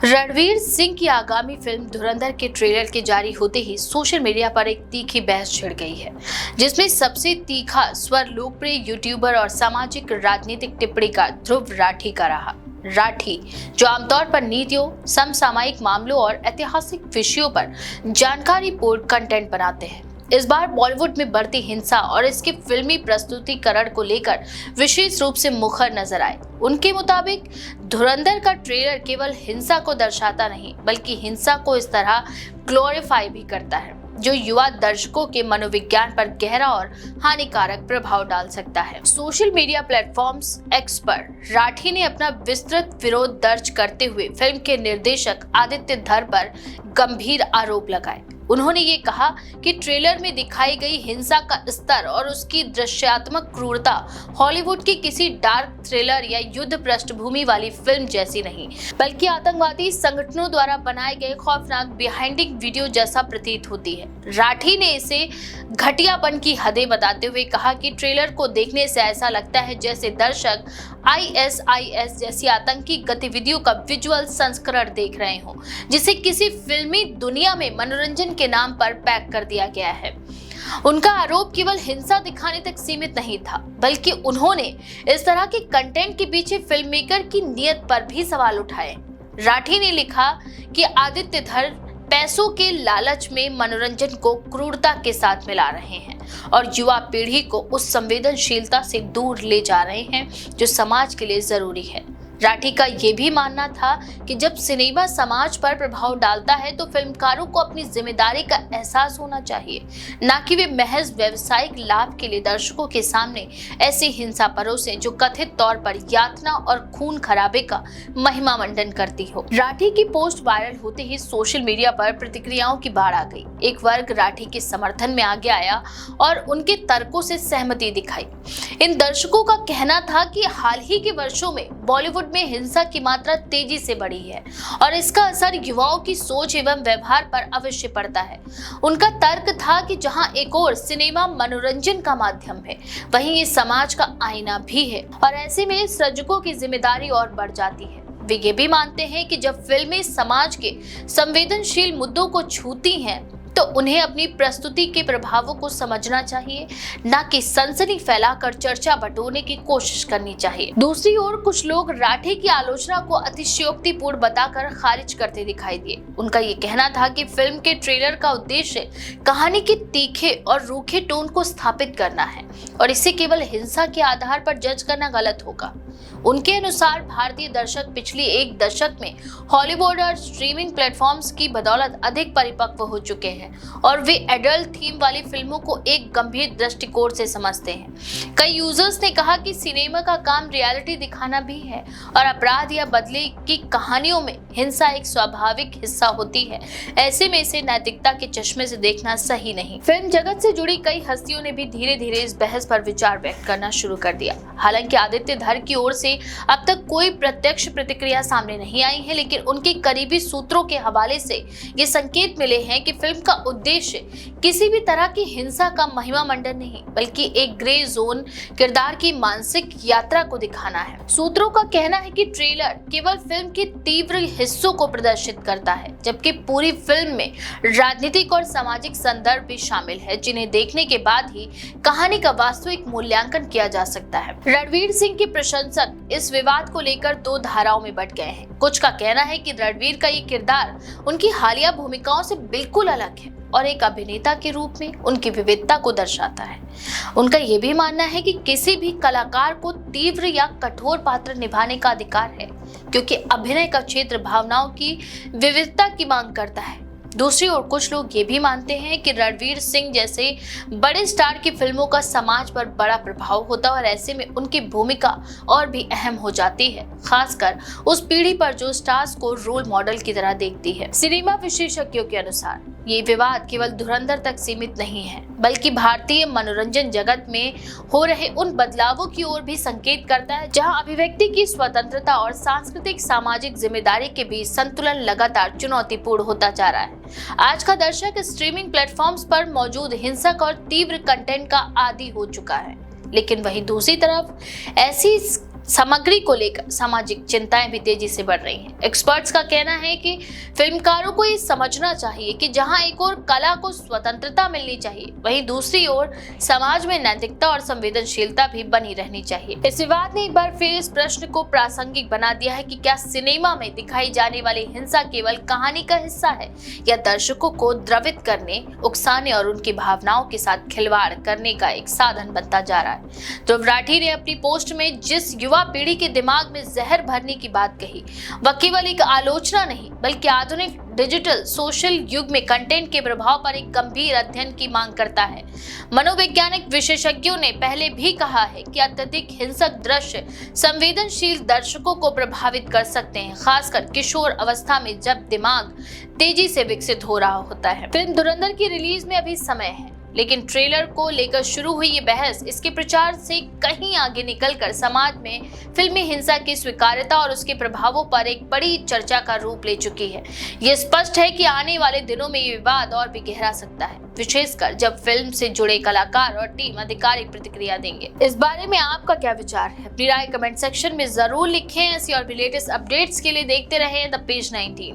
रणवीर सिंह की आगामी फिल्म धुरंधर के ट्रेलर के जारी होते ही सोशल मीडिया पर एक तीखी बहस छिड़ गई है, जिसमें सबसे तीखा स्वर लोकप्रिय यूट्यूबर और सामाजिक राजनीतिक टिप्पणीकार ध्रुव राठी का रहा। राठी, जो आमतौर पर नीतियों, समसामयिक मामलों और ऐतिहासिक विषयों पर जानकारीपूर्ण कंटेंट बनाते हैं, इस बार बॉलीवुड में बढ़ती हिंसा और इसके फिल्मी प्रस्तुतिकरण को लेकर विशेष रूप से मुखर नजर आए। उनके मुताबिक धुरंधर का ट्रेलर केवल हिंसा को दर्शाता नहीं, बल्कि हिंसा को इस तरह ग्लोरीफाई भी करता है जो युवा दर्शकों के मनोविज्ञान पर गहरा और हानिकारक प्रभाव डाल सकता है। सोशल मीडिया प्लेटफॉर्म्स एक्स पर राठी ने अपना विस्तृत विरोध दर्ज करते हुए फिल्म के निर्देशक आदित्य धर पर गंभीर आरोप लगाए। उन्होंने ये कहा कि ट्रेलर में दिखाई गई हिंसा का स्तर और उसकी दृश्यात्मक क्रूरता हॉलीवुड की किसी डार्क थ्रिलर या युद्ध पृष्ठभूमि वाली फिल्म जैसी नहीं, बल्कि आतंकवादी संगठनों द्वारा बनाए गए खौफनाक बिहाइंडिंग वीडियो जैसा प्रतीत होती है। राठी ने इसे घटियापन की हदें बताते हुए कहा कि ट्रेलर को देखने से ऐसा लगता है जैसे दर्शक ISIS जैसी आतंकी गतिविधियों का विजुअल संस्करण देख रहे हों, जिसे किसी फिल्मी दुनिया में मनोरंजन के नाम पर पैक कर दिया गया है। उनका आरोप केवल हिंसा दिखाने तक सीमित नहीं था, बल्कि उन्होंने इस तरह के कंटेंट के पीछे फिल्म मेकर की नीयत पर भी सवाल उठाए। राठी ने लिखा कि आदित्य धर पैसों के लालच में मनोरंजन को क्रूरता के साथ मिला रहे हैं और युवा पीढ़ी को उस संवेदनशीलता से दूर ले जा रहे हैं जो समाज के लिए जरूरी है। राठी का ये भी मानना था कि जब सिनेमा समाज पर प्रभाव डालता है तो फिल्मकारों को अपनी जिम्मेदारी का एहसास होना चाहिए, न कि वे महज व्यवसायिक लाभ के लिए दर्शकों के सामने ऐसी हिंसा परोसें जो कथित तौर पर यातना और खून खराबे का महिमा मंडन करती हो। राठी की पोस्ट वायरल होते ही सोशल मीडिया पर प्रतिक्रियाओं की बाढ़ आ गई। एक वर्ग राठी के समर्थन में आगे आया और उनके तर्कों से सहमति दिखाई। इन दर्शकों का कहना था कि हाल ही के वर्षों में बॉलीवुड में हिंसा की मात्रा तेजी से बढ़ी है और इसका असर युवाओं की सोच एवं व्यवहार पर अवश्य पड़ता है। उनका तर्क था कि जहां एक ओर सिनेमा मनोरंजन का माध्यम है, वहीं ये समाज का आईना भी है और ऐसे में सृजकों की जिम्मेदारी और बढ़ जाती है। वे ये भी मानते हैं कि जब फिल्में समाज के संवेदनशील मुद्दों को छूती हैं तो उन्हें अपनी प्रस्तुति के प्रभावों को समझना चाहिए, न कि सनसनी फैलाकर चर्चा बटोरने की कोशिश करनी चाहिए। दूसरी ओर कुछ लोग राठी की आलोचना को अतिशयोक्तिपूर्ण बताकर खारिज करते दिखाई दिए। उनका ये कहना था कि फिल्म के ट्रेलर का उद्देश्य कहानी के तीखे और रूखे टोन को स्थापित करना है और इसे केवल हिंसा के आधार पर जज करना गलत होगा। उनके अनुसार भारतीय दर्शक पिछले एक दशक में हॉलीवुड और स्ट्रीमिंग प्लेटफॉर्म्स की बदौलत अधिक परिपक्व हो चुके हैं और वे एडल्ट थीम वाली फिल्मों को एक गंभीर दृष्टिकोण से समझते हैं। कई यूजर्स ने कहा कि सिनेमा का काम रियलिटी दिखाना भी है और अपराध या बदले की कहानियों में हिंसा एक स्वाभाविक हिस्सा होती है। ऐसे में इसे नैतिकता के चश्मे से देखना सही नहीं। फिल्म जगत से जुड़ी कई हस्तियों ने भी धीरे धीरे इस बहस पर विचार व्यक्त करना शुरू कर दिया। हालांकि आदित्य धर की ओर से अब तक कोई प्रत्यक्ष प्रतिक्रिया सामने नहीं आई है, लेकिन उनके करीबी सूत्रों के हवाले से ये संकेत मिले हैं कि फिल्म का उद्देश्य किसी भी तरह की हिंसा का महिमा मंडन नहीं, बल्कि एक ग्रे जोन किरदार की मानसिक यात्रा को दिखाना है। सूत्रों का कहना है कि ट्रेलर केवल फिल्म के तीव्र हिस्सों को प्रदर्शित करता है, जबकि पूरी फिल्म में राजनीतिक और सामाजिक संदर्भ भी शामिल है, जिन्हें देखने के बाद ही कहानी का वास्तविक मूल्यांकन किया जा सकता है। रणवीर सिंह के प्रशंसक इस विवाद को लेकर दो धाराओं में बंट गए हैं। कुछ का कहना है कि रणवीर का ये किरदार उनकी हालिया भूमिकाओं से बिल्कुल अलग है और एक अभिनेता के रूप में उनकी विविधता को दर्शाता है। उनका ये भी मानना है कि किसी भी कलाकार को तीव्र या कठोर पात्र निभाने का अधिकार है, क्योंकि अभिनय का क्षेत्र भावनाओं की विविधता की मांग करता है। दूसरी ओर कुछ लोग ये भी मानते हैं कि रणवीर सिंह जैसे बड़े स्टार की फिल्मों का समाज पर बड़ा प्रभाव होता है और ऐसे में उनकी भूमिका और भी अहम हो जाती है, खासकर उस पीढ़ी पर जो स्टार्स को रोल मॉडल की तरह देखती है। सिनेमा विशेषज्ञों के अनुसार ये विवाद केवल धुरंधर तक सीमित नहीं है, बल्कि भारतीय मनोरंजन जगत में हो रहे उन बदलावों की ओर भी संकेत करता है, जहां अभिव्यक्ति की स्वतंत्रता और सांस्कृतिक सामाजिक जिम्मेदारी के बीच संतुलन लगातार चुनौतीपूर्ण होता जा रहा है। आज का दर्शक स्ट्रीमिंग प्लेटफॉर्म्स पर मौजूद हिंसक और तीव्र कंटेंट का आदी हो चुका है, लेकिन वहीं दूसरी तरफ ऐसी सामग्री को लेकर सामाजिक चिंताएं भी तेजी से बढ़ रही हैं। एक्सपर्ट्स का कहना है कि फिल्मकारों को ये समझना चाहिए कि जहां एक ओर कला को स्वतंत्रता मिलनी चाहिए, वहीं दूसरी ओर समाज में नैतिकता और संवेदनशीलता भी बनी रहनी चाहिए। इस विवाद ने एक बार फिर इस प्रश्न को प्रासंगिक बना दिया है कि क्या सिनेमा में दिखाई जाने वाली हिंसा केवल कहानी का हिस्सा है या दर्शकों को द्रवित करने, उकसाने और उनकी भावनाओं के साथ खिलवाड़ करने का एक साधन बनता जा रहा है। ध्रुव राठी ने अपनी पोस्ट में जिस युवा पीढ़ी के दिमाग में जहर भरने की बात कही, वह केवल एक आलोचना नहीं बल्कि आधुनिक डिजिटल सोशल युग में कंटेंट के प्रभाव पर एक गंभीर अध्ययन की मांग करता है। मनोवैज्ञानिक विशेषज्ञों ने पहले भी कहा है कि अत्यधिक हिंसक दृश्य संवेदनशील दर्शकों को प्रभावित कर सकते हैं, खासकर किशोर अवस्था में जब दिमाग तेजी से विकसित हो रहा होता है। फिल्म धुरंधर की रिलीज में अभी समय है, लेकिन ट्रेलर को लेकर शुरू हुई ये बहस इसके प्रचार से कहीं आगे निकलकर समाज में फिल्मी हिंसा की स्वीकार्यता और उसके प्रभावों पर एक बड़ी चर्चा का रूप ले चुकी है। ये स्पष्ट है कि आने वाले दिनों में ये विवाद और भी गहरा सकता है, विशेषकर जब फिल्म से जुड़े कलाकार और टीम आधिकारिक प्रतिक्रिया देंगे। इस बारे में आपका क्या विचार है? अपनी राय कमेंट सेक्शन में जरूर लिखें। ऐसी और भी लेटेस्ट अपडेट्स के लिए देखते रहें द पेज 19।